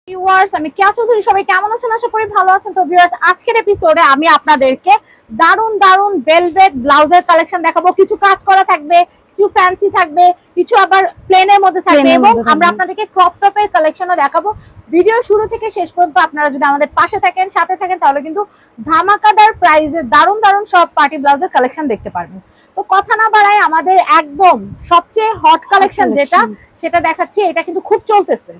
Viewers, আমি কেয়া চৌধুরী। সবাই কেমন আছেন? আশা করি ভালো আছেন। তো ভিউয়ার্স, আজকের এপিসোডে আমি আপনাদেরকে দারুন দারুন ভেলভেট ব্লাউজের কালেকশন দেখাবো। কিছু কাজ করা থাকবে, কিছু ফ্যান্সি থাকবে, কিছু আবার প্লেনের মধ্যে থাকবে এবং আমরা আপনাদেরকে ক্রপ টপের কালেকশনও দেখাবো। ভিডিও শুরু থেকে শেষ পর্যন্ত আপনারা যদি আমাদের পাশে থাকেন, সাথে থাকেন, তাহলে কিন্তু ধামাকাদার প্রাইজে দারুন দারুন সব পার্টি ব্লাউজের কালেকশন দেখতে পারবেন। তো কথা না বাড়াই আমাদের একদম সবচেয়ে হট কালেকশন যেটা সেটা দেখাচ্ছি। এটা কিন্তু খুব চলতেছে।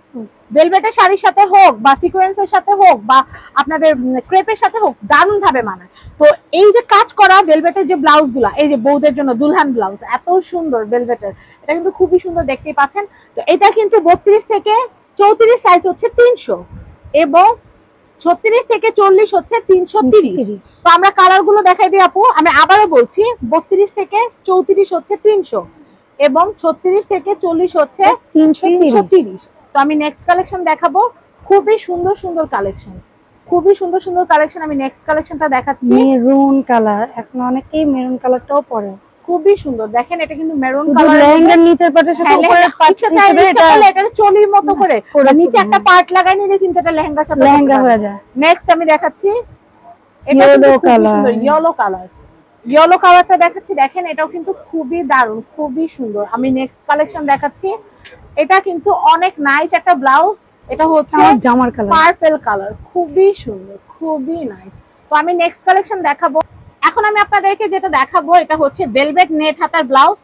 ভেলভেটের শাড়ির সাথে হোক বা সিকোয়েন্সের সাথে হোক বা আপনাদের ক্রেপের সাথে হোক, দারুণ ভাবে মানায়। তো এই যে কাজ করা ভেলভেটের যে ব্লাউজ গুলা, এই যে বউদের জন্য দুলহান ব্লাউজ, এত সুন্দর ভেলভেটের, এটা কিন্তু খুবই সুন্দর, দেখতেই পাচ্ছেন। তো এটা কিন্তু 32 থেকে 34 সাইজ হচ্ছে 300 এবং 36 থেকে 40 হচ্ছে 330। তো আমরা কালার গুলো দেখাই দিই আপু। আমি আবারও বলছি, 32 থেকে 34 হচ্ছে 300 এবং 36 থেকে 40 হচ্ছে 330। তো আমি নেক্সট কালেকশন দেখাবো। খুবই সুন্দর সুন্দর কালেকশন, খুবই সুন্দর সুন্দর কালেকশন। আমি নেক্সট কালেকশনটা দেখাচ্ছি। মেরুন কালার, এখন অনেকেই মেরুন কালারটাও পরে, খুবই সুন্দর। দেখেন এটা কিন্তু মেরুন কালার, লেহেঙ্গার নিচের পাটের সাথে উপরের পাট হিসেবে এটা চলির মতো করে নিচে একটা পার্ট লাগাই নিলে কিন্তু এটা লেহেঙ্গার সাথে লেহেঙ্গা হয়ে যায়। নেক্সট আমি দেখাচ্ছি এটা yellow colour, yellow colour, yellow কালারটা দেখাচ্ছি। দেখেন এটাও কিন্তু খুবই দারুণ, খুবই সুন্দর। আমি নেক্সট কালেকশন দেখাচ্ছি। এটা কিন্তু অনেক নাইস একটা ব্লাউজ। এটা হচ্ছে জামার কালার, পার্পল কালার, খুবই সুন্দর, খুবই নাইস। তো আমি নেক্সট কালেকশন দেখাবো। এখন আমি আপনাদেরকে যেটা দেখাবো এটা হচ্ছে ভেলভেট নেট হাতার ব্লাউজ।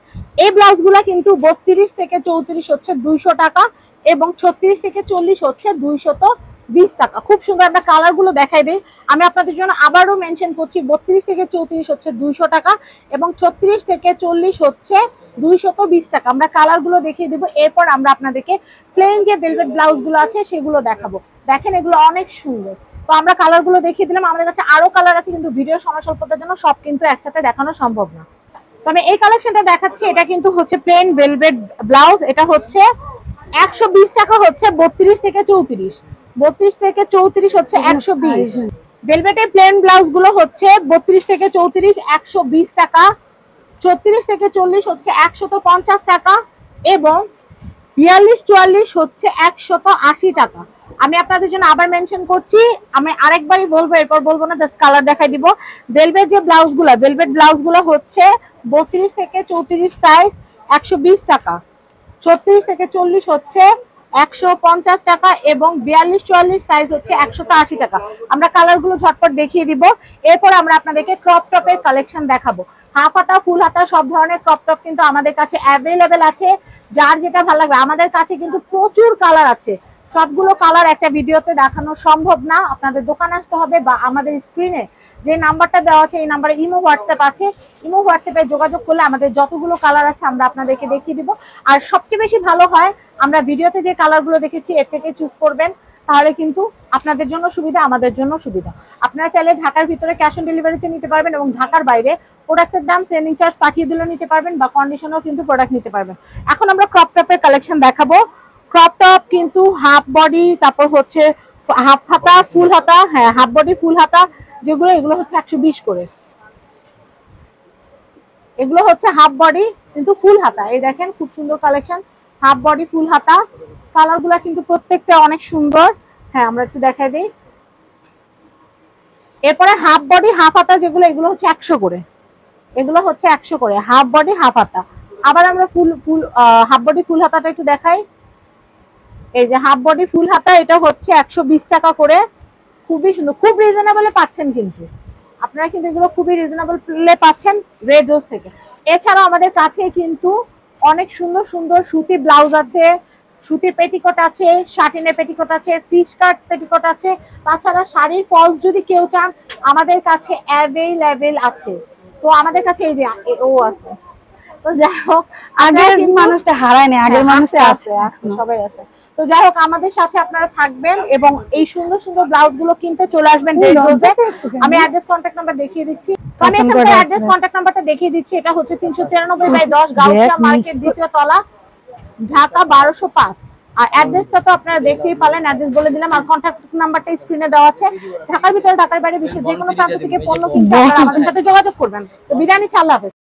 এই ব্লাউজগুলো কিন্তু 32 থেকে 34 হচ্ছে 200 টাকা এবং 36 থেকে 40 হচ্ছে 220 টাকা। খুব সুন্দর। আমরা কালার গুলো দেখাই দিই। আমি আপনাদের জন্য আবারও মেনশন করছি, 32 থেকে 34 হচ্ছে 200 টাকা এবং 36 থেকে 40 হচ্ছে 220 টাকা। আমরা কালার গুলো দেখিয়ে দিব, এরপর আমরা আপনাদেরকে প্লেন যে ভেলভেট ব্লাউজ গুলো আছে সেগুলো দেখাবো। দেখেন এগুলো অনেক সুন্দর। তো আমরা কালার গুলো দেখিয়ে দিলাম। আমাদের কাছে আরো কালার আছে, কিন্তু ভিডিও সময় স্বল্পতার জন্য সব কিন্তু একসাথে দেখানো সম্ভব না। তো আমি এই কালেকশনটা দেখাচ্ছি। এটা কিন্তু হচ্ছে প্লেন ভেলভেট ব্লাউজ। এটা হচ্ছে 120 টাকা হচ্ছে 32 থেকে 34, 32 থেকে 34 হচ্ছে 120। ভেলভেটের প্লেন ব্লাউজ গুলো হচ্ছে 32 থেকে 34 120 টাকা, 36 থেকে 40 হচ্ছে 150 টাকা এবং 42-44 হচ্ছে 180 টাকা। আমি আপনাদের জন্য আবার মেনশন করছি, আমি আরেকবারই বলবো, এরপর বলবো না, জাস্ট কালার দেখাই দিব। ভেলভেট যে ব্লাউজগুলো, ভেলভেট ব্লাউজগুলো হচ্ছে 32 থেকে 34 সাইজ 120 টাকা, 36 থেকে 40 হচ্ছে 150 টাকা এবং 42-44 সাইজ হচ্ছে 180 টাকা। আমরা কালার গুলো ঝটপট দেখিয়ে দিব, এরপর আমরা আপনাদেরকে ক্রপ টপের কালেকশন দেখাবো। হাফ হাতা, ফুল হাতা, সব ধরনের ক্রপ টপ কিন্তু আমাদের কাছে অ্যাভেলেবেল আছে। যার যেটা ভালো লাগবে। আমাদের কাছে কিন্তু প্রচুর কালার আছে, সবগুলো কালার একটা ভিডিওতে দেখানো সম্ভব না। আপনাদের দোকানে আসতে হবে বা আমাদের স্ক্রিনে যে নাম্বারটা দেওয়া আছে এই নাম্বারে ইমো হোয়াটসঅ্যাপ আছে, ইমো হোয়াটসঅ্যাপে যোগাযোগ করলে আমাদের যতগুলো কালার আছে আমরা আপনাদেরকে দেখিয়ে দিব। আর সবচেয়ে বেশি ভালো হয় আমরা ভিডিওতে যে কালারগুলো দেখেছি এর থেকে চুজ করবেন, তাহলে কিন্তু আপনাদের জন্য সুবিধা, আমাদের জন্য সুবিধা। আপনারা চাইলে ঢাকার ভিতরে ক্যাশ অন ডেলিভারিতে নিতে পারবেন এবং ঢাকার বাইরে প্রোডাক্টের দাম সেন্ডিং চার্জ পাঠিয়ে দিলেও নিতে পারবেন বা কন্ডিশনেও কিন্তু প্রোডাক্ট নিতে পারবেন। এখন আমরা ক্রপ টপের কালেকশন দেখাবো। ক্রপ টপ কিন্তু হাফ বডি, তারপর হচ্ছে হাফ হাতা, ফুল হাতা, হ্যাঁ হাফ বডি ফুল হাতা যেগুলো, এগুলো হচ্ছে 120 করে। এগুলো হচ্ছে হাফ বডি কিন্তু ফুল হাতা। এই দেখেন খুব সুন্দর কালেকশন, হাফ বডি ফুল হাতা। কালার গুলা কিন্তু প্রত্যেকটা অনেক সুন্দর। হ্যাঁ আমরা একটু দেখাই দিই। এরপরে হাফ বডি হাফ হাতা যেগুলো, এগুলো হচ্ছে 100 করে। এগুলো হচ্ছে 100 করে হাফ বডি হাফ হাতা। আবার আমরা ফুল ফুল হাফ বডি ফুল হাতাটা একটু দেখাই। এই যে হাফ বডি ফুল হাতা, এটা হচ্ছে 120 টাকা করে। খুবই সুন্দর, খুব রিজনেবলে পাচ্ছেন কিন্তু আপনারা, কিন্তু এগুলো খুবই রিজনেবলে পাচ্ছেন রেড রোজ থেকে। এছাড়া আমাদের কাছে কিন্তু অনেক সুন্দর সুন্দর সুতি ব্লাউজ আছে, সুতির পেটিকোট আছে, শাটিনের পেটিকোট আছে, ফিশ কাট পেটিকোট আছে। তাছাড়া শাড়ির ফলস যদি কেউ চান আমাদের কাছে অ্যাভেলেবেল আছে। তো আমাদের কাছে এই যে ও আছে। তো যাই হোক, আগের মানুষটা হারায় না, আগের মানুষে আছে, সবাই আছে। তো যাই হোক, আমাদের সাথে আপনারা থাকবেন এবং এই সুন্দর সুন্দর ব্লাউজ গুলো কিনতে চলে আসবেন রেড রোজে। আমি অ্যাড্রেস কন্ট্যাক্ট নাম্বার দেখিয়ে দিচ্ছি। আমি এখানে অ্যাড্রেস কন্ট্যাক্ট নাম্বারটা দেখিয়ে দিচ্ছি। এটা হচ্ছে 393/10 গাউসিয়া মার্কেট, দ্বিতীয় তলা, ঢাকা 1205। আর অ্যাড্রেসটা তো আপনারা দেখতেই পারলেন, অ্যাড্রেস বলে দিলাম। আর কন্ট্যাক্ট নাম্বারটা স্ক্রিনে দেওয়া আছে। ঢাকার ভিতরে ঢাকার বাইরে বিশ্বের যে কোনো প্রান্ত থেকে পণ্য কিনতে আপনারা আমাদের সাথে যোগাযোগ করবেন। তো বিদায় নিচ্ছি, আল্লাহ হাফেজ।